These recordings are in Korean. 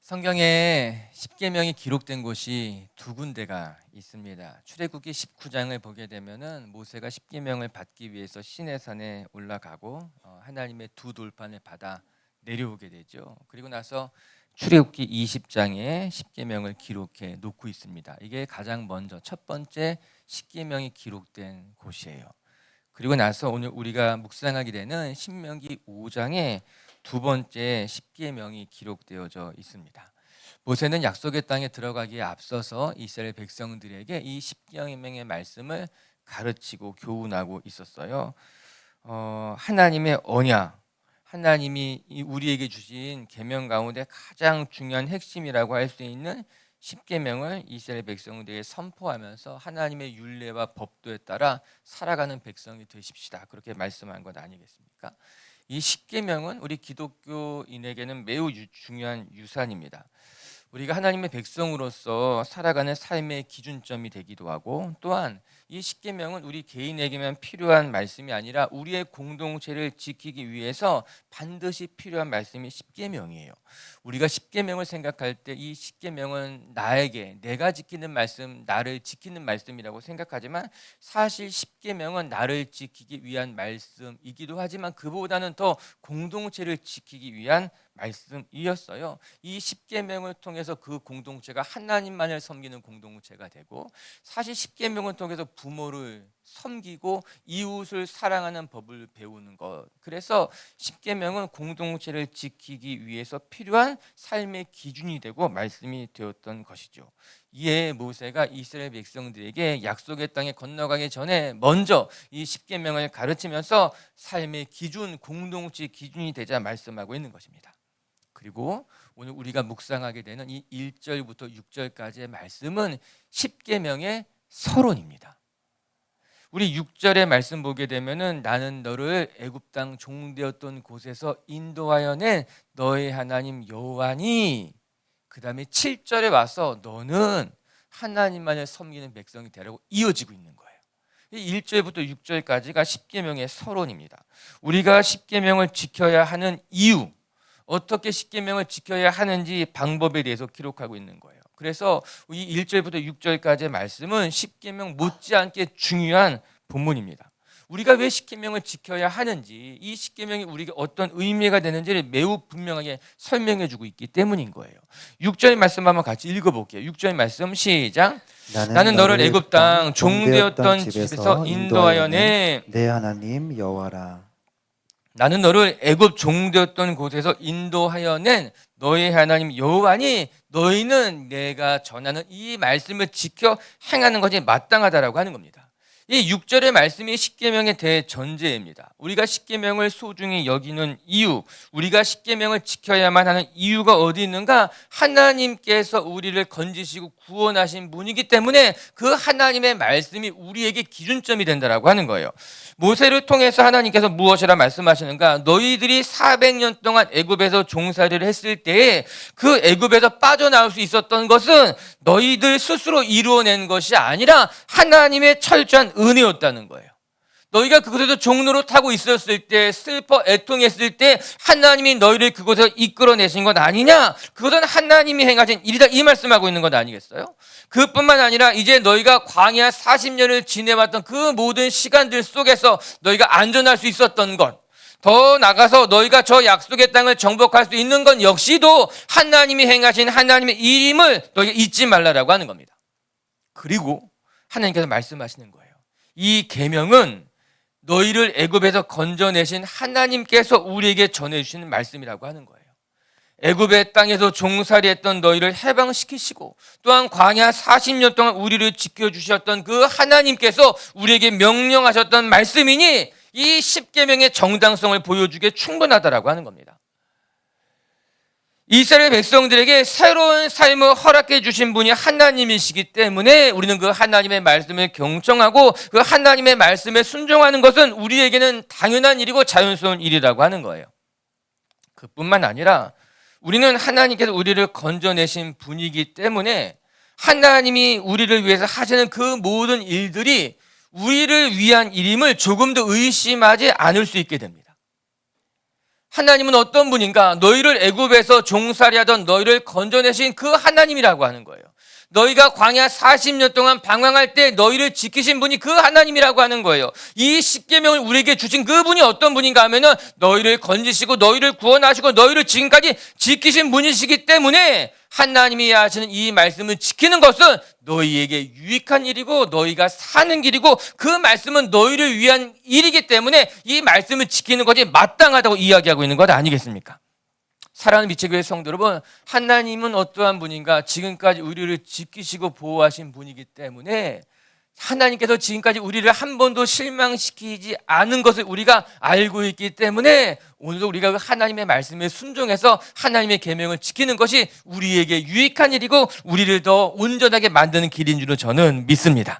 성경에 십계명이 기록된 곳이 두 군데가 있습니다. 출애굽기 19장을 보게 되면은 모세가 십계명을 받기 위해서 시내산에 올라가고 하나님의 두 돌판을 받아 내려오게 되죠. 그리고 나서 출애굽기 20장에 십계명을 기록해 놓고 있습니다. 이게 가장 먼저 첫 번째 십계명이 기록된 곳이에요. 그리고 나서 오늘 우리가 묵상하게 되는 신명기 5장에 두 번째 십계명이 기록되어져 있습니다. 모세는 약속의 땅에 들어가기에 앞서서 이스라엘 백성들에게 이 십계명의 말씀을 가르치고 교훈하고 있었어요. 하나님의 언약, 하나님이 우리에게 주신 계명 가운데 가장 중요한 핵심이라고 할 수 있는 십계명을 이스라엘 백성들에게 선포하면서 하나님의 율례와 법도에 따라 살아가는 백성이 되십시다. 그렇게 말씀한 것 아니겠습니까? 이 십계명은 우리 기독교인에게는 매우 중요한 유산입니다. 우리가 하나님의 백성으로서 살아가는 삶의 기준점이 되기도 하고, 또한 이 십계명은 우리 개인에게만 필요한 말씀이 아니라 우리의 공동체를 지키기 위해서 반드시 필요한 말씀이 십계명이에요. 우리가 십계명을 생각할 때 이 십계명은 나에게 내가 지키는 말씀, 나를 지키는 말씀이라고 생각하지만 사실 십계명은 나를 지키기 위한 말씀이기도 하지만 그보다는 더 공동체를 지키기 위한 말씀이었어요. 이 십계명을 통해서 그 공동체가 하나님만을 섬기는 공동체가 되고, 사실 십계명을 통해서 부모를 섬기고 이웃을 사랑하는 법을 배우는 것. 그래서 십계명은 공동체를 지키기 위해서 필요한 삶의 기준이 되고 말씀이 되었던 것이죠. 이에 모세가 이스라엘 백성들에게 약속의 땅에 건너가기 전에 먼저 이 십계명을 가르치면서 삶의 기준, 공동체 기준이 되자 말씀하고 있는 것입니다. 그리고 오늘 우리가 묵상하게 되는 이 1절부터 6절까지의 말씀은 십계명의 서론입니다. 우리 6절의 말씀 보게 되면은 나는 너를 애굽 땅 종되었던 곳에서 인도하여 낸 너의 하나님 여호와니, 그 다음에 7절에 와서 너는 하나님만을 섬기는 백성이 되라고 이어지고 있는 거예요. 1절부터 6절까지가 십계명의 서론입니다. 우리가 십계명을 지켜야 하는 이유, 어떻게 십계명을 지켜야 하는지 방법에 대해서 기록하고 있는 거예요. 그래서 이 1절부터 6절까지의 말씀은 십계명 못지않게 중요한 본문입니다. 우리가 왜 십계명을 지켜야 하는지, 이 십계명이 우리에게 어떤 의미가 되는지를 매우 분명하게 설명해 주고 있기 때문인 거예요. 6절 말씀 한번 같이 읽어볼게요. 6절 말씀 시작. 나는 너를 애굽 땅 종되었던 집에서 인도하여 내 하나님 여호와라. 나는 너를 애굽 종되었던 곳에서 인도하여 낸 너의 하나님 여호와니, 너희는 내가 전하는 이 말씀을 지켜 행하는 것이 마땅하다라고 하는 겁니다. 이 6절의 말씀이 십계명의 대전제입니다. 우리가 십계명을 소중히 여기는 이유, 우리가 십계명을 지켜야만 하는 이유가 어디 있는가? 하나님께서 우리를 건지시고 구원하신 분이기 때문에 그 하나님의 말씀이 우리에게 기준점이 된다라고 하는 거예요. 모세를 통해서 하나님께서 무엇이라 말씀하시는가? 너희들이 400년 동안 애굽에서 종살이를 했을 때에 그 애굽에서 빠져나올 수 있었던 것은 너희들 스스로 이루어낸 것이 아니라 하나님의 철저한 은혜였다는 거예요. 너희가 그곳에서 종로로 타고 있었을 때, 슬퍼 애통했을 때 하나님이 너희를 그곳에서 이끌어내신 것 아니냐? 그것은 하나님이 행하신 일이다, 이 말씀하고 있는 것 아니겠어요? 그뿐만 아니라 이제 너희가 광야 40년을 지내왔던 그 모든 시간들 속에서 너희가 안전할 수 있었던 것, 더 나가서 너희가 저 약속의 땅을 정복할 수 있는 건 역시도 하나님이 행하신 하나님의 일임을 너희가 잊지 말라라고 하는 겁니다. 그리고 하나님께서 말씀하시는 거예요. 이 계명은 너희를 애굽에서 건져내신 하나님께서 우리에게 전해주시는 말씀이라고 하는 거예요. 애굽의 땅에서 종살이했던 너희를 해방시키시고 또한 광야 40년 동안 우리를 지켜주셨던 그 하나님께서 우리에게 명령하셨던 말씀이니 이 십계명의 정당성을 보여주기에 충분하다라고 하는 겁니다. 이스라엘 백성들에게 새로운 삶을 허락해 주신 분이 하나님이시기 때문에 우리는 그 하나님의 말씀을 경청하고 그 하나님의 말씀에 순종하는 것은 우리에게는 당연한 일이고 자연스러운 일이라고 하는 거예요. 그뿐만 아니라 우리는 하나님께서 우리를 건져내신 분이기 때문에 하나님이 우리를 위해서 하시는 그 모든 일들이 우리를 위한 일임을 조금도 의심하지 않을 수 있게 됩니다. 하나님은 어떤 분인가? 너희를 애굽에서 종살이 하던 너희를 건져내신 그 하나님이라고 하는 거예요. 너희가 광야 40년 동안 방황할 때 너희를 지키신 분이 그 하나님이라고 하는 거예요. 이 십계명을 우리에게 주신 그분이 어떤 분인가 하면은 너희를 건지시고 너희를 구원하시고 너희를 지금까지 지키신 분이시기 때문에 하나님이 하시는 이 말씀을 지키는 것은 너희에게 유익한 일이고 너희가 사는 길이고 그 말씀은 너희를 위한 일이기 때문에 이 말씀을 지키는 것이 마땅하다고 이야기하고 있는 것 아니겠습니까? 사랑하는 미체교회 성도 여러분, 하나님은 어떠한 분인가? 지금까지 우리를 지키시고 보호하신 분이기 때문에 하나님께서 지금까지 우리를 한 번도 실망시키지 않은 것을 우리가 알고 있기 때문에 오늘도 우리가 그 하나님의 말씀에 순종해서 하나님의 계명을 지키는 것이 우리에게 유익한 일이고 우리를 더 온전하게 만드는 길인 줄로 저는 믿습니다.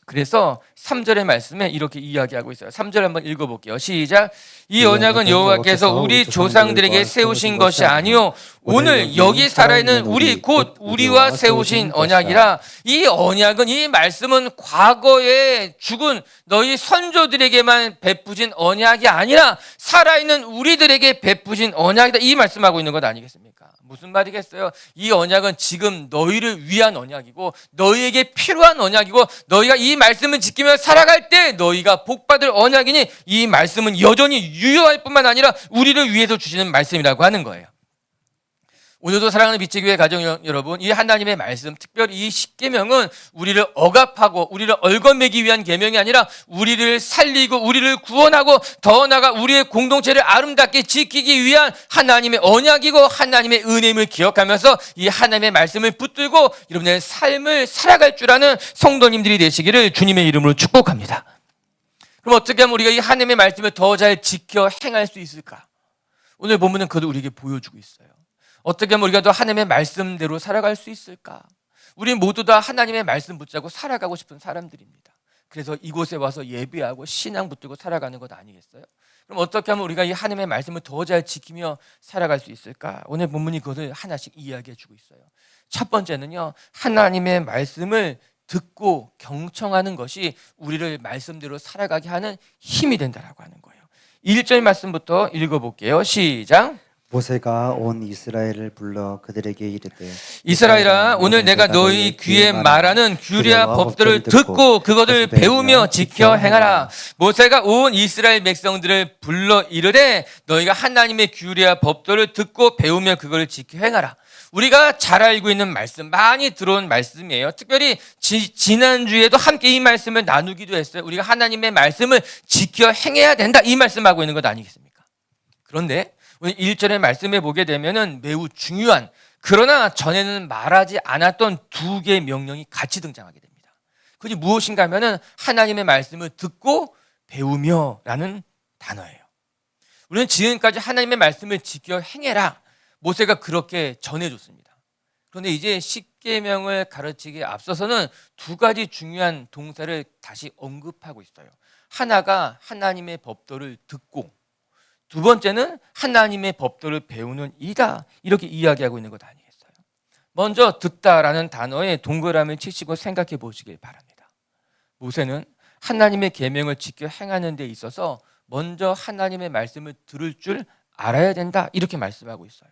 그래서 3절의 말씀에 이렇게 이야기하고 있어요. 3절 한번 읽어볼게요. 시작. 이 언약은 여호와께서 우리 조상들에게 세우신 것이 아니요 오늘 여기 살아있는 우리 곧 우리와 세우신 언약이라. 이 언약은, 이 말씀은 과거에 죽은 너희 선조들에게만 베푸신 언약이 아니라 살아있는 우리들에게 베푸신 언약이다. 이 말씀하고 있는 것 아니겠습니까? 무슨 말이겠어요? 이 언약은 지금 너희를 위한 언약이고 너희에게 필요한 언약이고 너희가 이 말씀을 지키며 살아갈 때 너희가 복받을 언약이니 이 말씀은 여전히 유효할 뿐만 아니라 우리를 위해서 주시는 말씀이라고 하는 거예요. 오늘도 사랑하는 미체교회 가정 여러분, 이 하나님의 말씀, 특별히 이 십계명은 우리를 억압하고 우리를 얽어매기 위한 계명이 아니라 우리를 살리고 우리를 구원하고 더 나아가 우리의 공동체를 아름답게 지키기 위한 하나님의 언약이고 하나님의 은혜임을 기억하면서 이 하나님의 말씀을 붙들고 여러분의 삶을 살아갈 줄 아는 성도님들이 되시기를 주님의 이름으로 축복합니다. 그럼 어떻게 하면 우리가 이 하나님의 말씀을 더 잘 지켜 행할 수 있을까? 오늘 본문은 그것을 우리에게 보여주고 있어요. 어떻게 하면 우리가 더 하나님의 말씀대로 살아갈 수 있을까? 우리 모두 다 하나님의 말씀 붙잡고 살아가고 싶은 사람들입니다. 그래서 이곳에 와서 예배하고 신앙 붙들고 살아가는 것 아니겠어요? 그럼 어떻게 하면 우리가 이 하나님의 말씀을 더 잘 지키며 살아갈 수 있을까? 오늘 본문이 그것을 하나씩 이야기해 주고 있어요. 첫 번째는요, 하나님의 말씀을 듣고 경청하는 것이 우리를 말씀대로 살아가게 하는 힘이 된다라고 하는 거예요. 1절 말씀부터 읽어볼게요. 시작. 모세가 온 이스라엘을 불러 그들에게 이르되 이스라엘아, 오늘 내가 너희 귀에 말하는 규례와 법들을 듣고 그것을 배우며 지켜 행하라. 모세가 온 이스라엘 백성들을 불러 이르되 너희가 하나님의 규례와 법들을 듣고 배우며 그것을 지켜 행하라. 우리가 잘 알고 있는 말씀, 많이 들어온 말씀이에요. 특별히 지난주에도 함께 이 말씀을 나누기도 했어요. 우리가 하나님의 말씀을 지켜 행해야 된다, 이 말씀하고 있는 것 아니겠습니까? 그런데 오늘 1절의 말씀에 보게 되면은 매우 중요한, 그러나 전에는 말하지 않았던 두 개의 명령이 같이 등장하게 됩니다. 그것이 무엇인가 하면은 하나님의 말씀을 듣고 배우며 라는 단어예요. 우리는 지금까지 하나님의 말씀을 지켜 행해라, 모세가 그렇게 전해줬습니다. 그런데 이제 십계명을 가르치기에 앞서서는 두 가지 중요한 동사를 다시 언급하고 있어요. 하나가 하나님의 법도를 듣고, 두 번째는 하나님의 법도를 배우는 이다, 이렇게 이야기하고 있는 것 아니겠어요? 먼저 듣다라는 단어에 동그라미를 치시고 생각해 보시길 바랍니다. 모세는 하나님의 계명을 지켜 행하는 데 있어서 먼저 하나님의 말씀을 들을 줄 알아야 된다, 이렇게 말씀하고 있어요.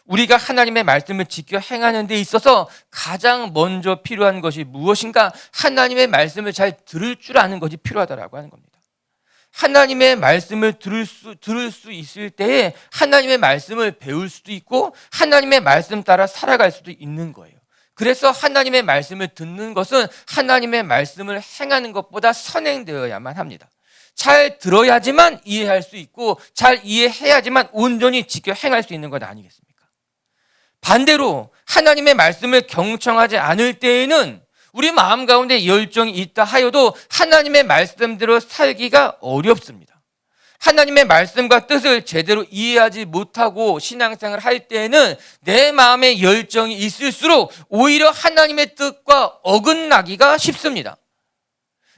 우리가 하나님의 말씀을 지켜 행하는 데 있어서 가장 먼저 필요한 것이 무엇인가? 하나님의 말씀을 잘 들을 줄 아는 것이 필요하다라고 하는 겁니다. 하나님의 말씀을 들을 수 있을 때에 하나님의 말씀을 배울 수도 있고 하나님의 말씀 따라 살아갈 수도 있는 거예요. 그래서 하나님의 말씀을 듣는 것은 하나님의 말씀을 행하는 것보다 선행되어야만 합니다. 잘 들어야지만 이해할 수 있고 잘 이해해야지만 온전히 지켜 행할 수 있는 것 아니겠습니까? 반대로 하나님의 말씀을 경청하지 않을 때에는 우리 마음 가운데 열정이 있다 하여도 하나님의 말씀대로 살기가 어렵습니다. 하나님의 말씀과 뜻을 제대로 이해하지 못하고 신앙생활을 할 때에는 내 마음에 열정이 있을수록 오히려 하나님의 뜻과 어긋나기가 쉽습니다.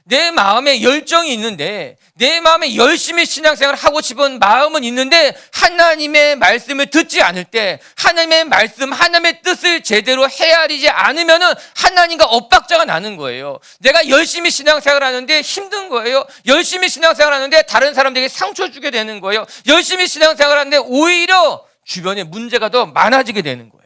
내 마음에 열정이 있는데, 내 마음에 열심히 신앙생활을 하고 싶은 마음은 있는데 하나님의 말씀을 듣지 않을 때, 하나님의 말씀, 하나님의 뜻을 제대로 헤아리지 않으면 하나님과 엇박자가 나는 거예요. 내가 열심히 신앙생활을 하는데 힘든 거예요. 열심히 신앙생활을 하는데 다른 사람들에게 상처 주게 되는 거예요. 열심히 신앙생활을 하는데 오히려 주변에 문제가 더 많아지게 되는 거예요.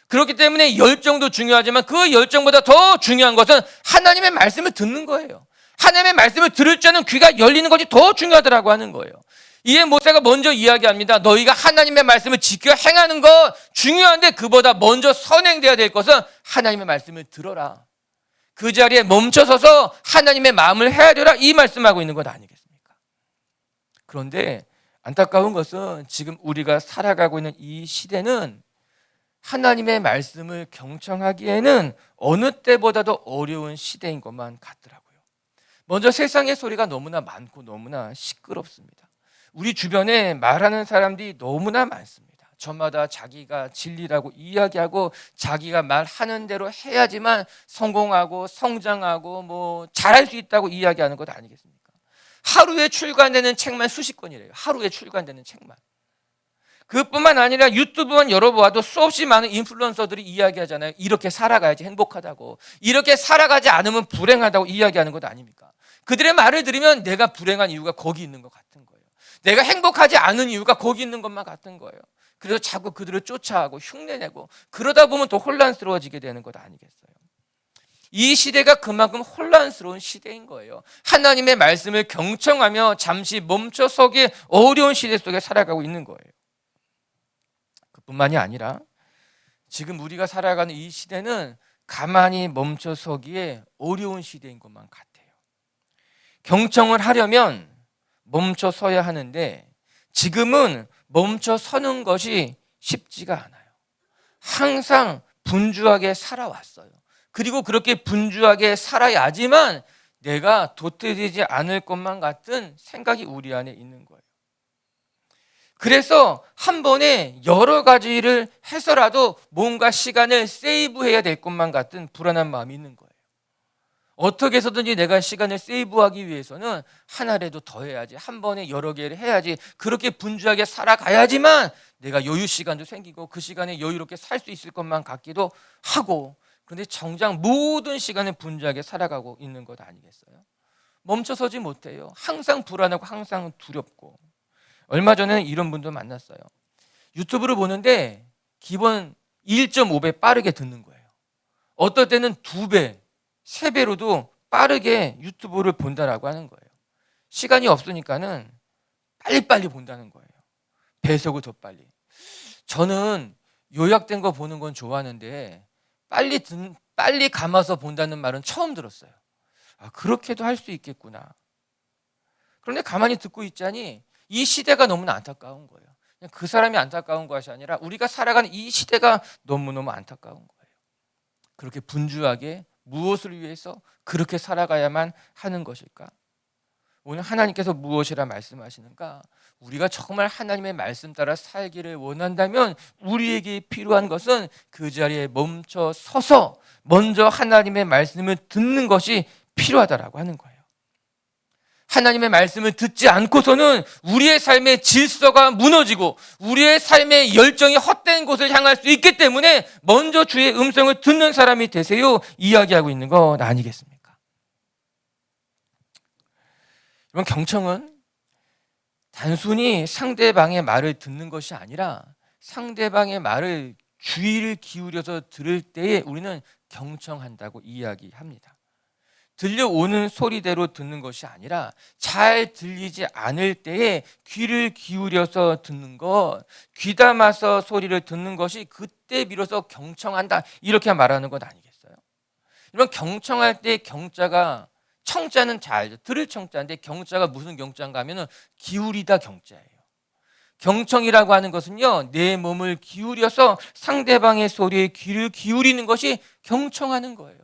그렇기 때문에 열정도 중요하지만 그 열정보다 더 중요한 것은 하나님의 말씀을 듣는 거예요. 하나님의 말씀을 들을 줄 아는 귀가 열리는 것이 더 중요하다고 하는 거예요. 이에 모세가 먼저 이야기합니다. 너희가 하나님의 말씀을 지켜 행하는 것 중요한데 그보다 먼저 선행돼야 될 것은 하나님의 말씀을 들어라. 그 자리에 멈춰서서 하나님의 마음을 헤아려라, 이 말씀하고 있는 것 아니겠습니까? 그런데 안타까운 것은 지금 우리가 살아가고 있는 이 시대는 하나님의 말씀을 경청하기에는 어느 때보다도 어려운 시대인 것만 같더라고요. 먼저 세상의 소리가 너무나 많고 너무나 시끄럽습니다. 우리 주변에 말하는 사람들이 너무나 많습니다. 저마다 자기가 진리라고 이야기하고 자기가 말하는 대로 해야지만 성공하고 성장하고 잘할 수 있다고 이야기하는 것 아니겠습니까? 하루에 출간되는 책만 수십 권이래요. 하루에 출간되는 책만. 그뿐만 아니라 유튜브만 열어보아도 수없이 많은 인플루언서들이 이야기하잖아요. 이렇게 살아가야지 행복하다고, 이렇게 살아가지 않으면 불행하다고 이야기하는 것 아닙니까? 그들의 말을 들으면 내가 불행한 이유가 거기 있는 것 같은 거예요. 내가 행복하지 않은 이유가 거기 있는 것만 같은 거예요. 그래서 자꾸 그들을 쫓아하고 흉내내고 그러다 보면 더 혼란스러워지게 되는 것 아니겠어요? 이 시대가 그만큼 혼란스러운 시대인 거예요. 하나님의 말씀을 경청하며 잠시 멈춰서기 어려운 시대 속에 살아가고 있는 거예요. 뿐만이 아니라 지금 우리가 살아가는 이 시대는 가만히 멈춰서기에 어려운 시대인 것만 같아요. 경청을 하려면 멈춰서야 하는데 지금은 멈춰서는 것이 쉽지가 않아요. 항상 분주하게 살아왔어요. 그리고 그렇게 분주하게 살아야지만 내가 도태되지 않을 것만 같은 생각이 우리 안에 있는 거예요. 그래서 한 번에 여러 가지를 해서라도 뭔가 시간을 세이브해야 될 것만 같은 불안한 마음이 있는 거예요. 어떻게 해서든지 내가 시간을 세이브하기 위해서는 하나라도 더 해야지, 한 번에 여러 개를 해야지, 그렇게 분주하게 살아가야지만 내가 여유 시간도 생기고 그 시간에 여유롭게 살 수 있을 것만 같기도 하고, 그런데 정작 모든 시간을 분주하게 살아가고 있는 것 아니겠어요? 멈춰서지 못해요. 항상 불안하고 항상 두렵고. 얼마 전에 이런 분도 만났어요. 유튜브를 보는데 기본 1.5배 빠르게 듣는 거예요. 어떨 때는 2배, 3배로도 빠르게 유튜브를 본다라고 하는 거예요. 시간이 없으니까는 빨리빨리 본다는 거예요. 배속을 더 빨리. 저는 요약된 거 보는 건 좋아하는데 빨리 감아서 본다는 말은 처음 들었어요. 아, 그렇게도 할 수 있겠구나. 그런데 가만히 듣고 있자니 이 시대가 너무나 안타까운 거예요. 그냥 그 사람이 안타까운 것이 아니라 우리가 살아가는 이 시대가 너무너무 안타까운 거예요. 그렇게 분주하게 무엇을 위해서 그렇게 살아가야만 하는 것일까? 오늘 하나님께서 무엇이라 말씀하시는가? 우리가 정말 하나님의 말씀 따라 살기를 원한다면 우리에게 필요한 것은 그 자리에 멈춰 서서 먼저 하나님의 말씀을 듣는 것이 필요하다라고 하는 거예요. 하나님의 말씀을 듣지 않고서는 우리의 삶의 질서가 무너지고 우리의 삶의 열정이 헛된 곳을 향할 수 있기 때문에 먼저 주의 음성을 듣는 사람이 되세요, 이야기하고 있는 것 아니겠습니까? 이런 경청은 단순히 상대방의 말을 듣는 것이 아니라 상대방의 말을 주의를 기울여서 들을 때에 우리는 경청한다고 이야기합니다. 들려오는 소리대로 듣는 것이 아니라 잘 들리지 않을 때에 귀를 기울여서 듣는 것, 귀담아서 소리를 듣는 것이 그때 비로소 경청한다, 이렇게 말하는 것 아니겠어요? 이런 경청할 때 경자가, 청자는 잘 알죠. 들을 청자인데 경자가 무슨 경자인가 하면은 기울이다 경자예요. 경청이라고 하는 것은요, 내 몸을 기울여서 상대방의 소리에 귀를 기울이는 것이 경청하는 거예요.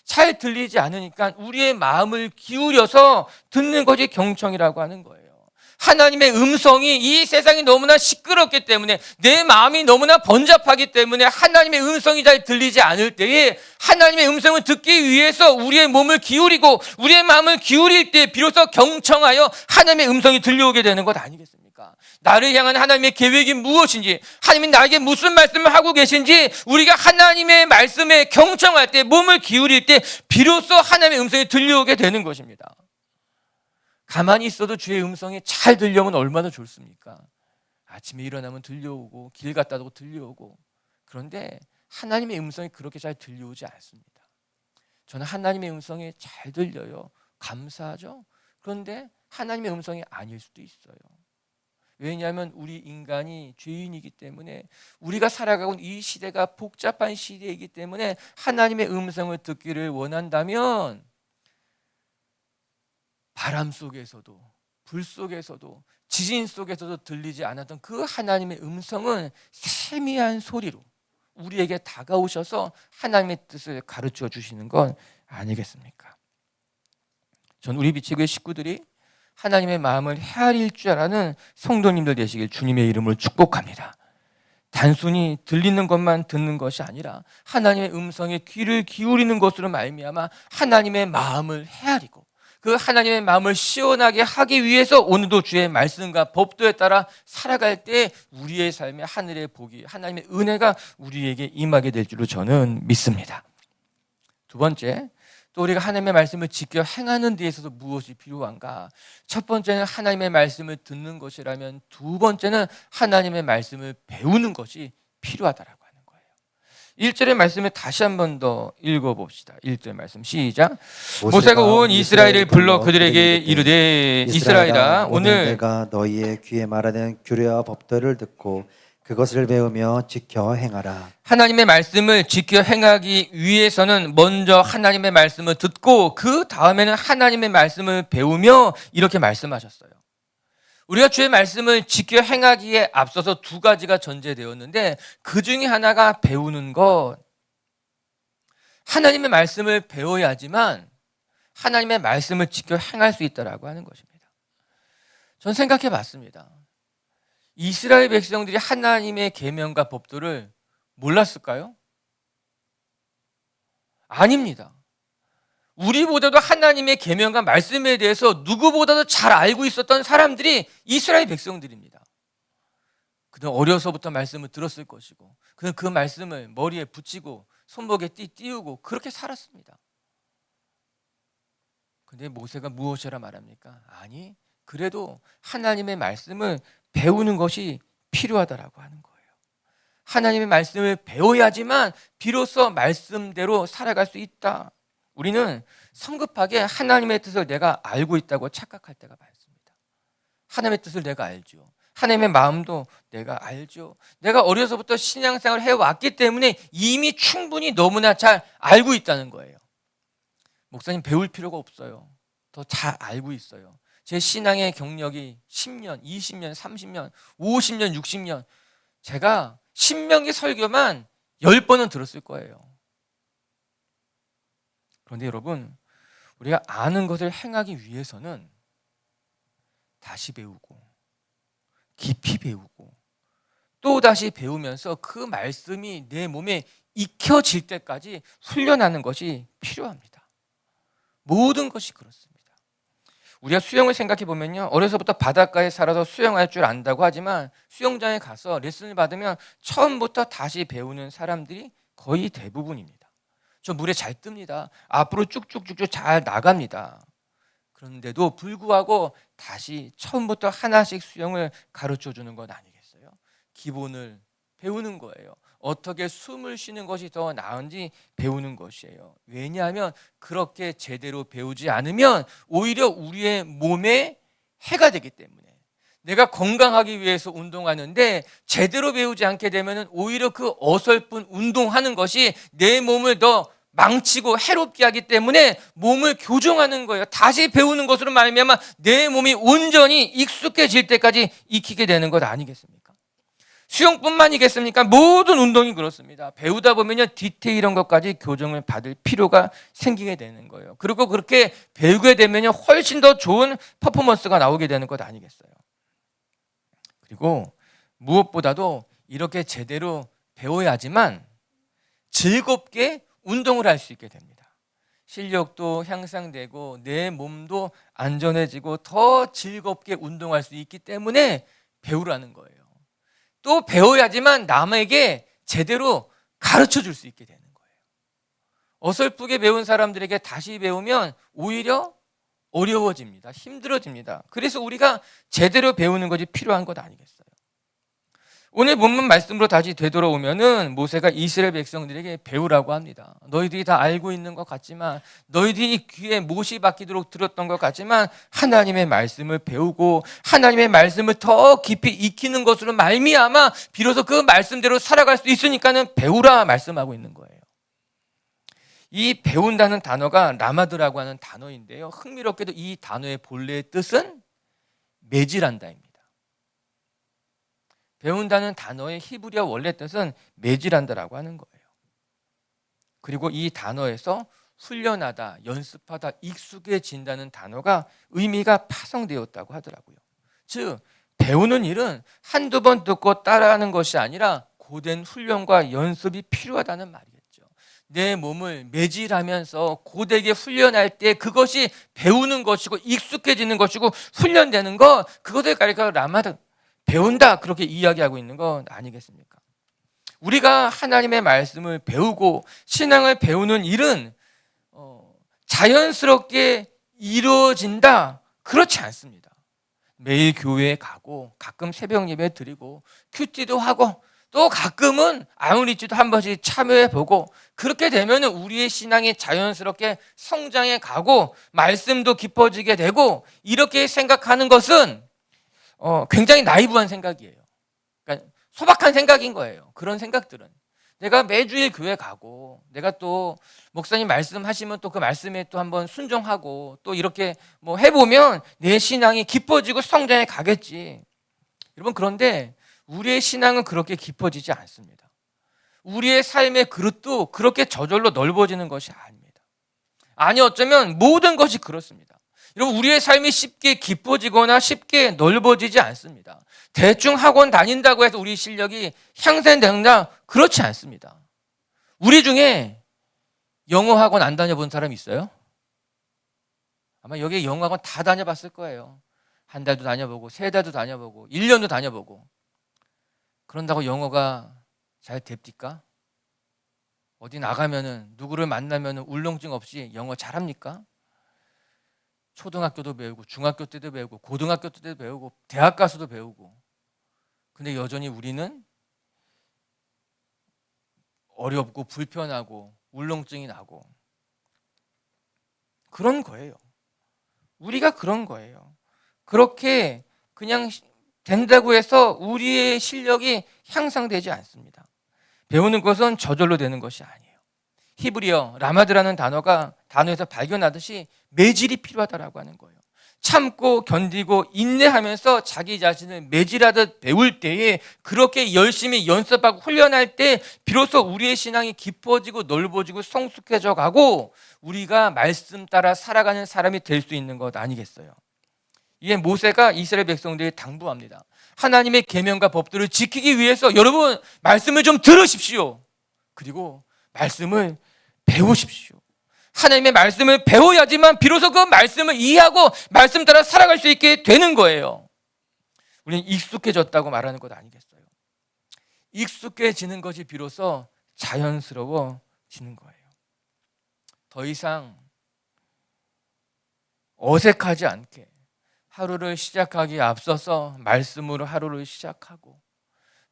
잘 들리지 않으니까 우리의 마음을 기울여서 듣는 것이 경청이라고 하는 거예요. 하나님의 음성이 이 세상이 너무나 시끄럽기 때문에 내 마음이 너무나 번잡하기 때문에 하나님의 음성이 잘 들리지 않을 때에 하나님의 음성을 듣기 위해서 우리의 몸을 기울이고 우리의 마음을 기울일 때 비로소 경청하여 하나님의 음성이 들려오게 되는 것 아니겠습니까? 나를 향한 하나님의 계획이 무엇인지, 하나님이 나에게 무슨 말씀을 하고 계신지 우리가 하나님의 말씀에 경청할 때, 몸을 기울일 때 비로소 하나님의 음성이 들려오게 되는 것입니다. 가만히 있어도 주의 음성이 잘 들려오면 얼마나 좋습니까? 아침에 일어나면 들려오고 길 갔다도 들려오고. 그런데 하나님의 음성이 그렇게 잘 들려오지 않습니다. 저는 하나님의 음성이 잘 들려요. 감사하죠. 그런데 하나님의 음성이 아닐 수도 있어요. 왜냐하면 우리 인간이 죄인이기 때문에, 우리가 살아가고 있는 이 시대가 복잡한 시대이기 때문에 하나님의 음성을 듣기를 원한다면 바람 속에서도 불 속에서도 지진 속에서도 들리지 않았던 그 하나님의 음성은 세미한 소리로 우리에게 다가오셔서 하나님의 뜻을 가르쳐 주시는 건 아니겠습니까? 전 우리 비치교회 식구들이 하나님의 마음을 헤아릴 줄 아는 성도님들 되시길 주님의 이름으로 축복합니다. 단순히 들리는 것만 듣는 것이 아니라 하나님의 음성에 귀를 기울이는 것으로 말미암아 하나님의 마음을 헤아리고 그 하나님의 마음을 시원하게 하기 위해서 오늘도 주의 말씀과 법도에 따라 살아갈 때 우리의 삶에 하늘의 복이, 하나님의 은혜가 우리에게 임하게 될 줄로 저는 믿습니다. 두 번째, 또 우리가 하나님의 말씀을 지켜 행하는 데 있어서 무엇이 필요한가? 첫 번째는 하나님의 말씀을 듣는 것이라면 두 번째는 하나님의 말씀을 배우는 것이 필요하다라고 하는 거예요. 1절의 말씀을 다시 한 번 더 읽어봅시다. 1절 말씀 시작. 모세가 온 이스라엘을 불러 그들에게 이르되 이스라엘아, 오늘 내가 너희의 귀에 말하는 규례와 법도를 듣고 그것을 배우며 지켜 행하라. 하나님의 말씀을 지켜 행하기 위해서는 먼저 하나님의 말씀을 듣고 그 다음에는 하나님의 말씀을 배우며 이렇게 말씀하셨어요. 우리가 주의 말씀을 지켜 행하기에 앞서서 두 가지가 전제되었는데 그 중에 하나가 배우는 것. 하나님의 말씀을 배워야지만 하나님의 말씀을 지켜 행할 수 있다라고 하는 것입니다. 전 생각해 봤습니다. 이스라엘 백성들이 하나님의 계명과 법도를 몰랐을까요? 아닙니다. 우리보다도 하나님의 계명과 말씀에 대해서 누구보다도 잘 알고 있었던 사람들이 이스라엘 백성들입니다. 그들은 어려서부터 말씀을 들었을 것이고 그는 그 말씀을 머리에 붙이고 손목에 띄우고 그렇게 살았습니다. 그런데 모세가 무엇이라 말합니까? 아니, 그래도 하나님의 말씀을 배우는 것이 필요하다라고 하는 거예요. 하나님의 말씀을 배워야지만 비로소 말씀대로 살아갈 수 있다. 우리는 성급하게 하나님의 뜻을 내가 알고 있다고 착각할 때가 많습니다. 하나님의 뜻을 내가 알죠. 하나님의 마음도 내가 알죠. 내가 어려서부터 신앙생활을 해왔기 때문에 이미 충분히 너무나 잘 알고 있다는 거예요. 목사님 배울 필요가 없어요. 더 잘 알고 있어요. 제 신앙의 경력이 10년, 20년, 30년, 50년, 60년. 제가 신명기 설교만 10번은 들었을 거예요. 그런데 여러분, 우리가 아는 것을 행하기 위해서는 다시 배우고 깊이 배우고 또 다시 배우면서 그 말씀이 내 몸에 익혀질 때까지 훈련하는 것이 필요합니다. 모든 것이 그렇습니다. 우리가 수영을 생각해 보면요, 어려서부터 바닷가에 살아서 수영할 줄 안다고 하지만 수영장에 가서 레슨을 받으면 처음부터 다시 배우는 사람들이 거의 대부분입니다. 저 물에 잘 뜹니다. 앞으로 쭉쭉쭉쭉 잘 나갑니다. 그런데도 불구하고 다시 처음부터 하나씩 수영을 가르쳐 주는 건 아니겠어요? 기본을 배우는 거예요. 어떻게 숨을 쉬는 것이 더 나은지 배우는 것이에요. 왜냐하면 그렇게 제대로 배우지 않으면 오히려 우리의 몸에 해가 되기 때문에, 내가 건강하기 위해서 운동하는데 제대로 배우지 않게 되면 오히려 그 어설픈 운동하는 것이 내 몸을 더 망치고 해롭게 하기 때문에 몸을 교정하는 거예요. 다시 배우는 것으로 말미암아 내 몸이 온전히 익숙해질 때까지 익히게 되는 것 아니겠습니까? 수영뿐만이겠습니까? 모든 운동이 그렇습니다. 배우다 보면요, 디테일한 것까지 교정을 받을 필요가 생기게 되는 거예요. 그리고 그렇게 배우게 되면요, 훨씬 더 좋은 퍼포먼스가 나오게 되는 것 아니겠어요? 그리고 무엇보다도 이렇게 제대로 배워야지만 즐겁게 운동을 할 수 있게 됩니다. 실력도 향상되고 내 몸도 안전해지고 더 즐겁게 운동할 수 있기 때문에 배우라는 거예요. 또 배워야지만 남에게 제대로 가르쳐 줄 수 있게 되는 거예요. 어설프게 배운 사람들에게 다시 배우면 오히려 어려워집니다. 힘들어집니다. 그래서 우리가 제대로 배우는 것이 필요한 것 아니겠어요? 오늘 본문 말씀으로 다시 되돌아오면은 모세가 이스라엘 백성들에게 배우라고 합니다. 너희들이 다 알고 있는 것 같지만, 너희들이 귀에 못이 박히도록 들었던 것 같지만 하나님의 말씀을 배우고 하나님의 말씀을 더 깊이 익히는 것으로 말미암아 비로소 그 말씀대로 살아갈 수 있으니까는 배우라 말씀하고 있는 거예요. 이 배운다는 단어가 라마드라고 하는 단어인데요, 흥미롭게도 이 단어의 본래의 뜻은 매질한다입니다. 배운다는 단어의 히브리어 원래 뜻은 매질한다라고 하는 거예요. 그리고 이 단어에서 훈련하다, 연습하다, 익숙해진다는 단어가 의미가 파생되었다고 하더라고요. 즉 배우는 일은 한두 번 듣고 따라하는 것이 아니라 고된 훈련과 연습이 필요하다는 말이겠죠. 내 몸을 매질하면서 고되게 훈련할 때 그것이 배우는 것이고 익숙해지는 것이고 훈련되는 것, 그것을 가리켜 라마드, 배운다, 그렇게 이야기하고 있는 건 아니겠습니까? 우리가 하나님의 말씀을 배우고 신앙을 배우는 일은 자연스럽게 이루어진다, 그렇지 않습니다. 매일 교회에 가고 가끔 새벽 예배 드리고 큐티도 하고 또 가끔은 아우리치도 한 번씩 참여해보고, 그렇게 되면 우리의 신앙이 자연스럽게 성장해 가고 말씀도 깊어지게 되고, 이렇게 생각하는 것은 굉장히 나이브한 생각이에요. 그러니까 소박한 생각인 거예요. 그런 생각들은 내가 매주일 교회 가고 내가 또 목사님 말씀하시면 또 그 말씀에 또 한번 순종하고 또 이렇게 뭐 해보면 내 신앙이 깊어지고 성장해 가겠지. 여러분, 그런데 우리의 신앙은 그렇게 깊어지지 않습니다. 우리의 삶의 그릇도 그렇게 저절로 넓어지는 것이 아닙니다. 아니, 어쩌면 모든 것이 그렇습니다. 여러분, 우리의 삶이 쉽게 깊어지거나 쉽게 넓어지지 않습니다. 대충 학원 다닌다고 해서 우리 실력이 향상된다, 그렇지 않습니다. 우리 중에 영어 학원 안 다녀본 사람 있어요? 아마 여기 영어 학원 다 다녀봤을 거예요. 한 달도 다녀보고 3달도 다녀보고 1년도 다녀보고. 그런다고 영어가 잘 됩니까? 어디 나가면은 누구를 만나면은 울렁증 없이 영어 잘합니까? 초등학교도 배우고 중학교 때도 배우고 고등학교 때도 배우고 대학 가서도 배우고, 근데 여전히 우리는 어렵고 불편하고 울렁증이 나고 그런 거예요. 우리가 그런 거예요. 그렇게 그냥 된다고 해서 우리의 실력이 향상되지 않습니다. 배우는 것은 저절로 되는 것이 아니에요. 히브리어 라마드라는 단어에서 발견하듯이 매질이 필요하다라고 하는 거예요. 참고 견디고 인내하면서 자기 자신을 매질하듯 배울 때에, 그렇게 열심히 연습하고 훈련할 때 비로소 우리의 신앙이 깊어지고 넓어지고 성숙해져 가고 우리가 말씀 따라 살아가는 사람이 될 수 있는 것 아니겠어요? 이에 모세가 이스라엘 백성들에게 당부합니다. 하나님의 계명과 법들을 지키기 위해서 여러분 말씀을 좀 들으십시오. 그리고 말씀을 배우십시오. 하나님의 말씀을 배워야지만 비로소 그 말씀을 이해하고 말씀 따라 살아갈 수 있게 되는 거예요. 우리는 익숙해졌다고 말하는 것 아니겠어요? 익숙해지는 것이 비로소 자연스러워지는 거예요. 더 이상 어색하지 않게 하루를 시작하기에 앞서서 말씀으로 하루를 시작하고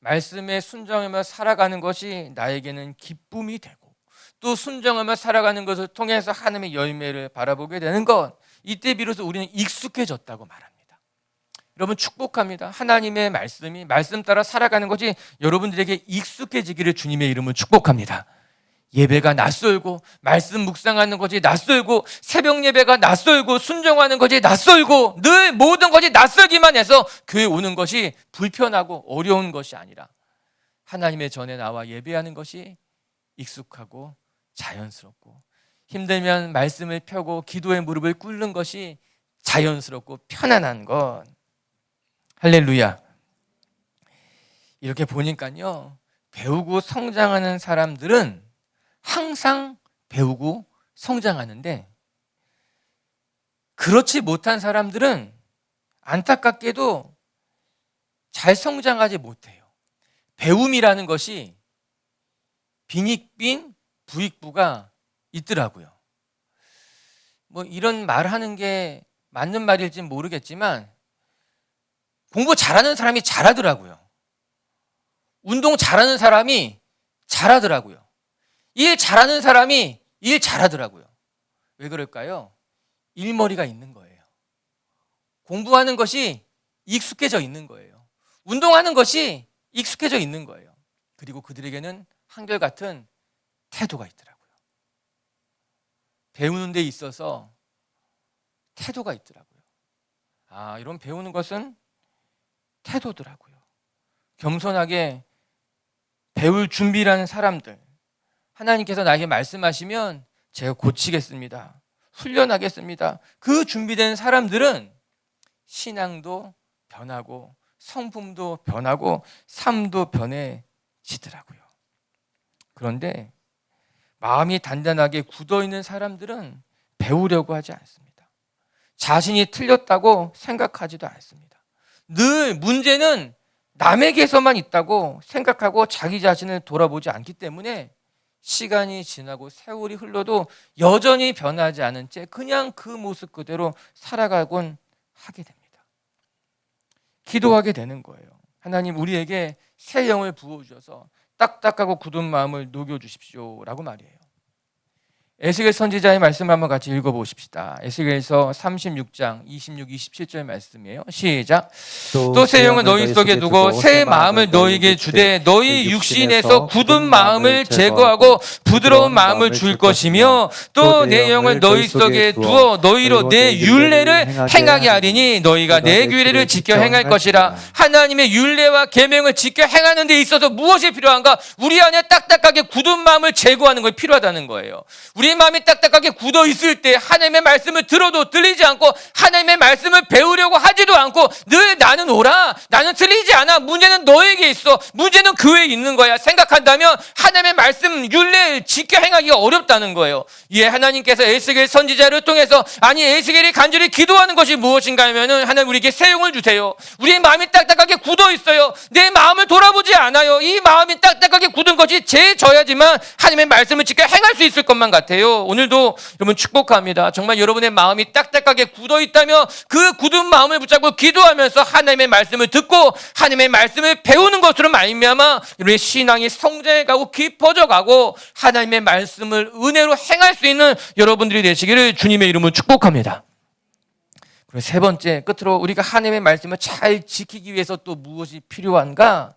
말씀에 순종하며 살아가는 것이 나에게는 기쁨이 되고, 또 순종하며 살아가는 것을 통해서 하나님의 열매를 바라보게 되는 것, 이때 비로소 우리는 익숙해졌다고 말합니다. 여러분, 축복합니다. 하나님의 말씀이 말씀 따라 살아가는 것이 여러분들에게 익숙해지기를 주님의 이름으로 축복합니다. 예배가 낯설고 말씀 묵상하는 것이 낯설고 새벽 예배가 낯설고 순종하는 것이 낯설고 늘 모든 것이 낯설기만 해서 교회 오는 것이 불편하고 어려운 것이 아니라 하나님의 전에 나와 예배하는 것이 익숙하고 자연스럽고, 힘들면 말씀을 펴고 기도의 무릎을 꿇는 것이 자연스럽고 편안한 것. 할렐루야. 이렇게 보니까요, 배우고 성장하는 사람들은 항상 배우고 성장하는데, 그렇지 못한 사람들은 안타깝게도 잘 성장하지 못해요. 배움이라는 것이 빈익빈 부익부가 있더라고요. 뭐 이런 말하는 게 맞는 말일지 모르겠지만 공부 잘하는 사람이 잘하더라고요. 운동 잘하는 사람이 잘하더라고요. 일 잘하는 사람이 일 잘하더라고요. 왜 그럴까요? 일머리가 있는 거예요. 공부하는 것이 익숙해져 있는 거예요. 운동하는 것이 익숙해져 있는 거예요. 그리고 그들에게는 한결같은 태도가 있더라고요. 배우는 데 있어서 태도가 있더라고요. 이런 배우는 것은 태도더라고요. 겸손하게 배울 준비라는 사람들, 하나님께서 나에게 말씀하시면 제가 고치겠습니다. 훈련하겠습니다. 그 준비된 사람들은 신앙도 변하고 성품도 변하고 삶도 변해지더라고요. 그런데 마음이 단단하게 굳어있는 사람들은 배우려고 하지 않습니다. 자신이 틀렸다고 생각하지도 않습니다. 늘 문제는 남에게서만 있다고 생각하고 자기 자신을 돌아보지 않기 때문에 시간이 지나고 세월이 흘러도 여전히 변하지 않은 채 그냥 그 모습 그대로 살아가곤 하게 됩니다. 기도하게 되는 거예요. 하나님, 우리에게 새 영을 부어주셔서 딱딱하고 굳은 마음을 녹여주십시오 라고 말이에요. 에스겔 선지자의 말씀 한번 같이 읽어보십시다. 에스겔서 36장 26, 27절 말씀이에요. 시작. 또 새 영을 너희 속에 두고 새 마음을 너희에게 주되 너희 육신에서 굳은 마음을 제거하고 부드러운 마음을 줄 것이며 또 내 영을 너희 속에 두어 너희로 내 율례를 행하게 하리니 너희가 내 규례를 지켜 행할 것이라. 하나님의 율례와 계명을 지켜 행하는 데 있어서 무엇이 필요한가? 우리 안에 딱딱하게 굳은 마음을 제거하는 것이 필요하다는 거예요. 우리 마음이 딱딱하게 굳어 있을 때 하나님의 말씀을 들어도 들리지 않고 하나님의 말씀을 배우려고 하지도 않고 늘 나는 옳아, 나는 틀리지 않아, 문제는 너에게 있어, 문제는 교회에 있는 거야 생각한다면 하나님의 말씀 율례를 지켜 행하기가 어렵다는 거예요. 예, 하나님께서 에스겔 선지자를 통해서 에스겔이 간절히 기도하는 것이 무엇인가 하면은 하나님 우리에게 새 영을 주세요. 우리의 마음이 딱딱하게 굳어 있어요. 내 마음을 돌아보지 않아요. 이 마음이 딱딱하게 굳은 것이 제져야지만 하나님의 말씀을 지켜 행할 수 있을 것만 같아요. 오늘도 여러분 축복합니다. 정말 여러분의 마음이 딱딱하게 굳어 있다면 그 굳은 마음을 붙잡고 기도하면서 하나님의 말씀을 듣고 하나님의 말씀을 배우는 것으로 말미암아 우리의 신앙이 성장해가고 깊어져가고 하나님의 말씀을 은혜로 행할 수 있는 여러분들이 되시기를 주님의 이름으로 축복합니다. 그리고 세 번째, 끝으로 우리가 하나님의 말씀을 잘 지키기 위해서 또 무엇이 필요한가?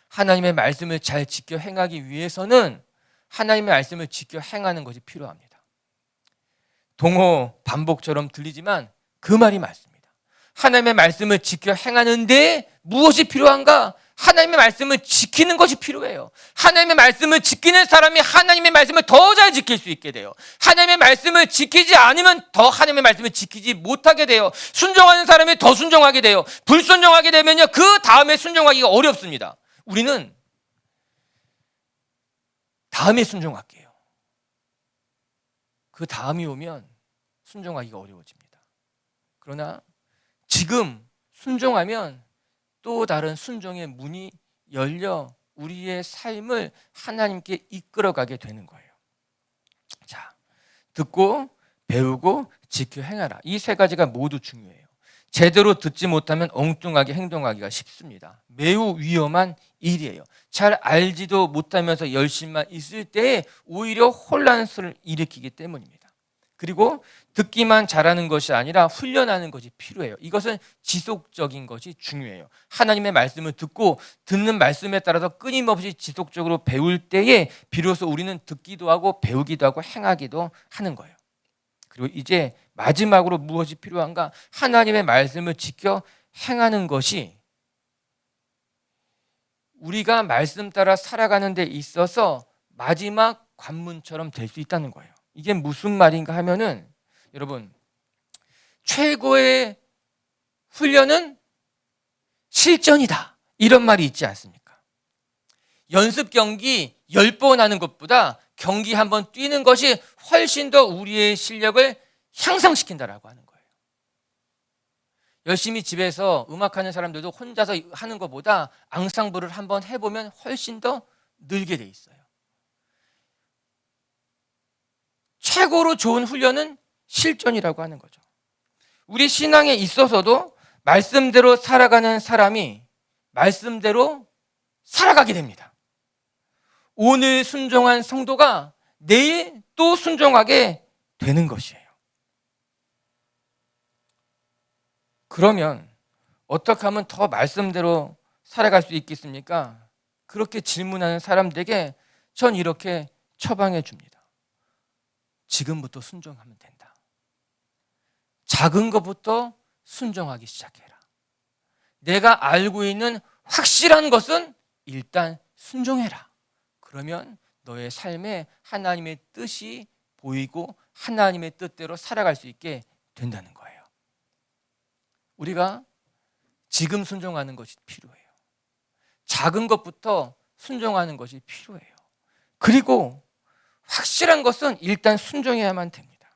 하나님의 말씀을 잘 지켜 행하기 위해서는 하나님의 말씀을 지켜 행하는 것이 필요합니다. 동호 반복처럼 들리지만 그 말이 맞습니다. 하나님의 말씀을 지켜 행하는데 무엇이 필요한가? 하나님의 말씀을 지키는 것이 필요해요. 하나님의 말씀을 지키는 사람이 하나님의 말씀을 더 잘 지킬 수 있게 돼요. 하나님의 말씀을 지키지 않으면 더 하나님의 말씀을 지키지 못하게 돼요. 순종하는 사람이 더 순종하게 돼요. 불순종하게 되면요, 그 다음에 순종하기가 어렵습니다. 우리는 다음에 순종할게요. 그 다음이 오면 순종하기가 어려워집니다. 그러나 지금 순종하면 또 다른 순종의 문이 열려 우리의 삶을 하나님께 이끌어가게 되는 거예요. 자, 듣고 배우고 지켜 행하라. 이 세 가지가 모두 중요해요. 제대로 듣지 못하면 엉뚱하게 행동하기가 쉽습니다. 매우 위험한 일이에요. 잘 알지도 못하면서 열심만 있을 때 오히려 혼란을 일으키기 때문입니다. 그리고 듣기만 잘하는 것이 아니라 훈련하는 것이 필요해요. 이것은 지속적인 것이 중요해요. 하나님의 말씀을 듣고 듣는 말씀에 따라서 끊임없이 지속적으로 배울 때에 비로소 우리는 듣기도 하고 배우기도 하고 행하기도 하는 거예요. 그리고 이제 마지막으로 무엇이 필요한가? 하나님의 말씀을 지켜 행하는 것이 우리가 말씀 따라 살아가는 데 있어서 마지막 관문처럼 될 수 있다는 거예요. 이게 무슨 말인가 하면은 여러분, 최고의 훈련은 실전이다, 이런 말이 있지 않습니까? 연습 경기 10번 하는 것보다 경기 한 번 뛰는 것이 훨씬 더 우리의 실력을 향상시킨다라고 하는 거예요. 열심히 집에서 음악하는 사람들도 혼자서 하는 것보다 앙상블을 한번 해보면 훨씬 더 늘게 돼 있어요. 최고로 좋은 훈련은 실전이라고 하는 거죠. 우리 신앙에 있어서도 말씀대로 살아가는 사람이 말씀대로 살아가게 됩니다. 오늘 순종한 성도가 내일 또 순종하게 되는 것이에요. 그러면 어떻게 하면 더 말씀대로 살아갈 수 있겠습니까? 그렇게 질문하는 사람들에게 전 이렇게 처방해 줍니다. 지금부터 순종하면 된다. 작은 것부터 순종하기 시작해라. 내가 알고 있는 확실한 것은 일단 순종해라. 그러면 너의 삶에 하나님의 뜻이 보이고 하나님의 뜻대로 살아갈 수 있게 된다는 거예요. 우리가 지금 순종하는 것이 필요해요. 작은 것부터 순종하는 것이 필요해요. 그리고 확실한 것은 일단 순종해야만 됩니다.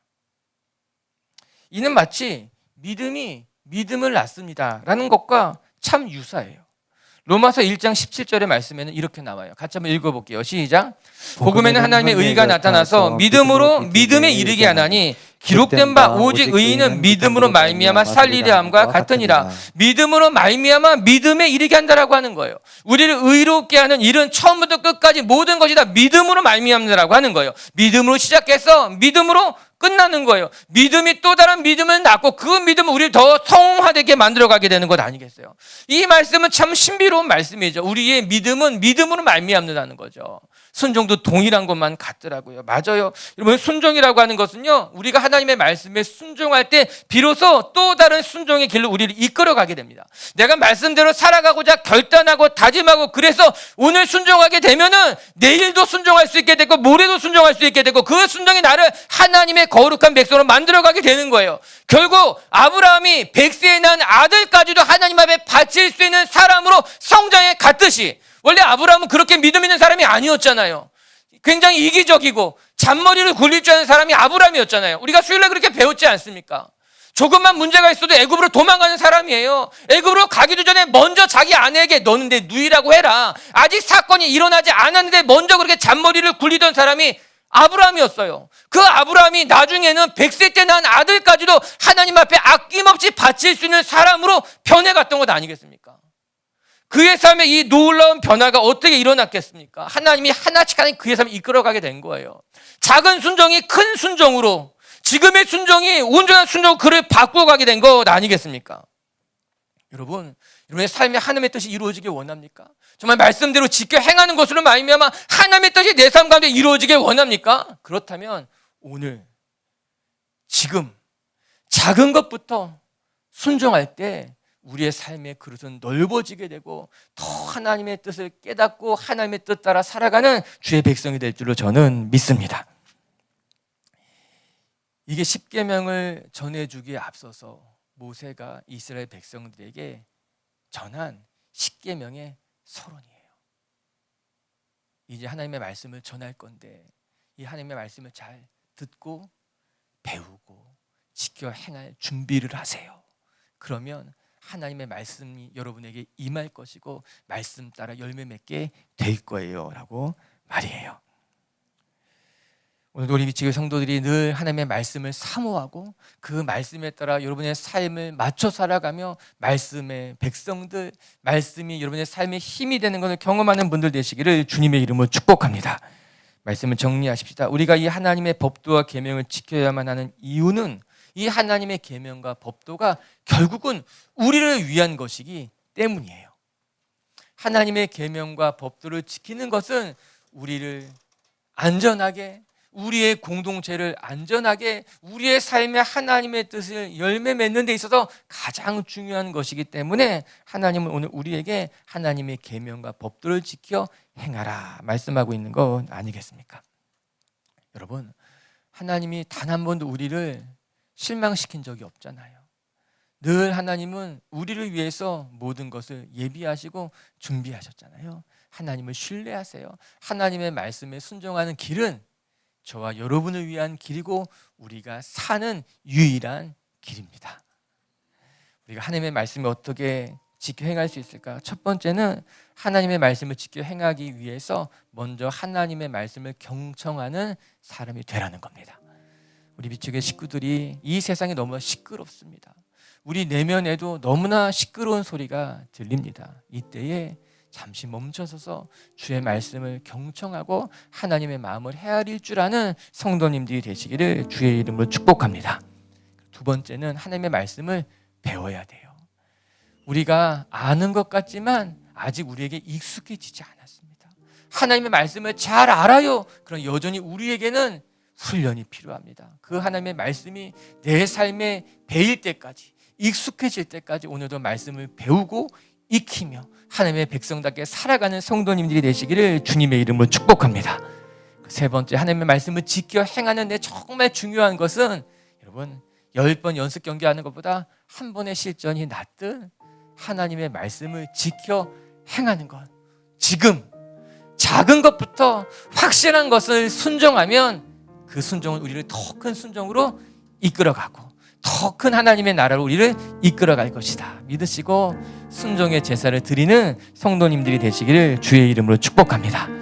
이는 마치 믿음이 믿음을 낳습니다 라는 것과 참 유사해요. 로마서 1장 17절의 말씀에는 이렇게 나와요. 같이 한번 읽어볼게요. 시작. 복음에는 하나님의 의가 나타나서 믿음으로 믿음에 이르게 하나니 기록된 바 오직 의인은 믿음으로 말미암아 살리려 함과 같으니라. 믿음으로 말미암아 믿음에 이르게 한다라고 하는 거예요. 우리를 의롭게 하는 일은 처음부터 끝까지 모든 것이 다 믿음으로 말미암는다라고 하는 거예요. 믿음으로 시작해서 믿음으로 끝나는 거예요. 믿음이 또 다른 믿음을 낳고 그 믿음은 우리를 더 성화되게 만들어가게 되는 것 아니겠어요? 이 말씀은 참 신비로운 말씀이죠. 우리의 믿음은 믿음으로 말미암는다는 거죠. 순종도 동일한 것만 같더라고요. 맞아요. 여러분, 순종이라고 하는 것은요, 우리가 하나님의 말씀에 순종할 때 비로소 또 다른 순종의 길로 우리를 이끌어가게 됩니다. 내가 말씀대로 살아가고자 결단하고 다짐하고 그래서 오늘 순종하게 되면은 내일도 순종할 수 있게 되고 모레도 순종할 수 있게 되고 그 순종이 나를 하나님의 거룩한 백성으로 만들어가게 되는 거예요. 결국 아브라함이 100세에 낳은 아들까지도 하나님 앞에 바칠 수 있는 사람으로 성장해 갔듯이, 원래 아브라함은 그렇게 믿음 있는 사람이 아니었잖아요. 굉장히 이기적이고 잔머리를 굴릴 줄 아는 사람이 아브라함이었잖아요. 우리가 수요일에 그렇게 배웠지 않습니까? 조금만 문제가 있어도 애굽으로 도망가는 사람이에요. 애굽으로 가기도 전에 먼저 자기 아내에게 너는 내 누이라고 해라. 아직 사건이 일어나지 않았는데 먼저 그렇게 잔머리를 굴리던 사람이 아브라함이었어요. 그 아브라함이 나중에는 100세 때 낳은 아들까지도 하나님 앞에 아낌없이 바칠 수 있는 사람으로 변해갔던 것 아니겠습니까? 그의 삶에 이 놀라운 변화가 어떻게 일어났겠습니까? 하나님이 하나씩 하나씩 그의 삶을 이끌어가게 된 거예요. 작은 순종이 큰 순종으로, 지금의 순종이 온전한 순종으로 그를 바꾸어가게 된 것 아니겠습니까? 여러분, 여러분의 삶에 하나님의 뜻이 이루어지길 원합니까? 정말 말씀대로 지켜 행하는 것으로 말미암아 하나님의 뜻이 내 삶 가운데 이루어지길 원합니까? 그렇다면 오늘, 지금 작은 것부터 순종할 때 우리의 삶의 그릇은 넓어지게 되고 더 하나님의 뜻을 깨닫고 하나님의 뜻 따라 살아가는 주의 백성이 될 줄로 저는 믿습니다. 이게 십계명을 전해주기에 앞서서 모세가 이스라엘 백성들에게 전한 십계명의 서론이에요. 이제 하나님의 말씀을 전할 건데 이 하나님의 말씀을 잘 듣고 배우고 지켜 행할 준비를 하세요. 그러면 하나님의 말씀이 여러분에게 임할 것이고 말씀 따라 열매 맺게 될 거예요 라고 말이에요. 오늘도 우리 미치교회 성도들이 늘 하나님의 말씀을 사모하고 그 말씀에 따라 여러분의 삶을 맞춰 살아가며 말씀의 백성들, 말씀이 여러분의 삶에 힘이 되는 것을 경험하는 분들 되시기를 주님의 이름으로 축복합니다. 말씀을 정리하십시다. 우리가 이 하나님의 법도와 계명을 지켜야만 하는 이유는 이 하나님의 계명과 법도가 결국은 우리를 위한 것이기 때문이에요. 하나님의 계명과 법도를 지키는 것은 우리를 안전하게, 우리의 공동체를 안전하게, 우리의 삶에 하나님의 뜻을 열매 맺는 데 있어서 가장 중요한 것이기 때문에 하나님은 오늘 우리에게 하나님의 계명과 법도를 지켜 행하라 말씀하고 있는 것 아니겠습니까? 여러분, 하나님이 단 한 번도 우리를 실망시킨 적이 없잖아요. 늘 하나님은 우리를 위해서 모든 것을 예비하시고 준비하셨잖아요. 하나님을 신뢰하세요. 하나님의 말씀에 순종하는 길은 저와 여러분을 위한 길이고 우리가 사는 유일한 길입니다. 우리가 하나님의 말씀을 어떻게 지켜 행할 수 있을까? 첫 번째는 하나님의 말씀을 지켜 행하기 위해서 먼저 하나님의 말씀을 경청하는 사람이 되라는 겁니다. 우리 미축의 식구들이 이 세상이 너무나 시끄럽습니다. 우리 내면에도 너무나 시끄러운 소리가 들립니다. 이때에 잠시 멈춰서서 주의 말씀을 경청하고 하나님의 마음을 헤아릴 줄 아는 성도님들이 되시기를 주의 이름으로 축복합니다. 두 번째는 하나님의 말씀을 배워야 돼요. 우리가 아는 것 같지만 아직 우리에게 익숙해지지 않았습니다. 하나님의 말씀을 잘 알아요. 그럼 여전히 우리에게는 훈련이 필요합니다. 그 하나님의 말씀이 내 삶에 배일 때까지, 익숙해질 때까지 오늘도 말씀을 배우고 익히며 하나님의 백성답게 살아가는 성도님들이 되시기를 주님의 이름으로 축복합니다. 세 번째, 하나님의 말씀을 지켜 행하는 데 정말 중요한 것은 여러분 10번 연습 경기하는 것보다 한 번의 실전이 낫듯 하나님의 말씀을 지켜 행하는 것. 지금 작은 것부터 확실한 것을 순종하면 그 순종은 우리를 더 큰 순종으로 이끌어가고 더 큰 하나님의 나라로 우리를 이끌어갈 것이다 믿으시고 순종의 제사를 드리는 성도님들이 되시기를 주의 이름으로 축복합니다.